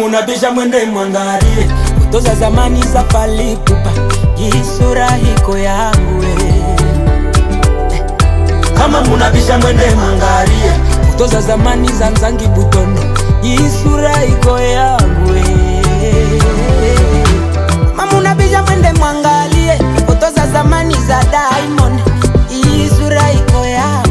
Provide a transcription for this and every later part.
munabisha mwende mwangalie foto za zamani za Fally Ipupa, hii sura iko yangu Kama munabisha mwende mwangalie foto za zamani za Nzangi Butondo, hii sura iko yangu Kama munabisha mwende mwangalie foto za zamani za Diamond, hii sura iko yangu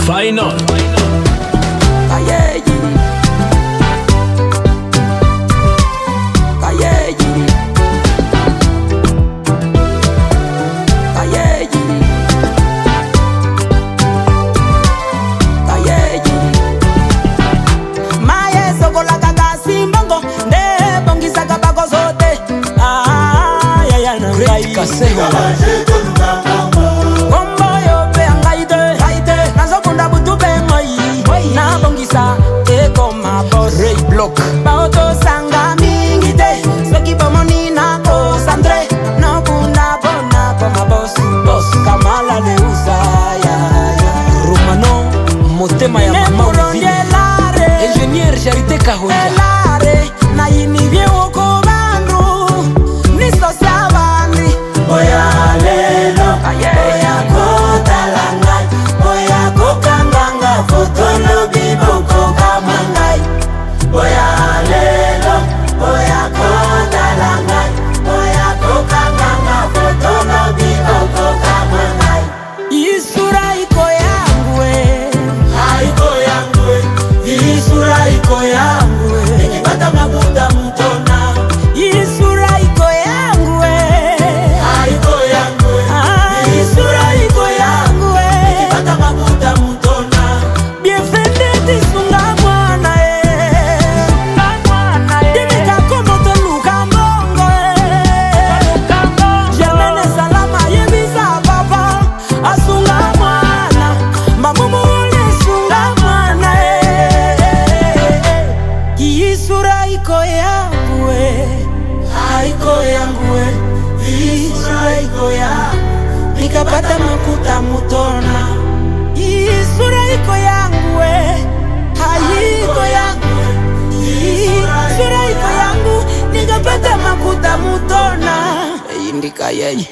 Final. Baoto sanga mingite Soki pomoni na ko Sandre No bunda bona Poma boss Boss Kamala Leusa Romano Motema ya mama Uvini Ingenier Charité Kahonja Na inivye woko bandu Niso sabandi Oya lelo Oya kota langai Oya kokanganga Fotolo biboko kamangai Oya lelo, oya kota langai, oya kokanganga fotono biboko kamangai. Isura iko yangu haiko yangu isura iko yangu nikipata mabuta mtona. Isura iko yangu haiko yangu isura iko yangu nikipata mabuta mtona. Bienvenue sunga mwana nikapata makuta mutona. Isura iko yangu haiko yangu isura iko yangu nikapata makuta mutona. Indika yeye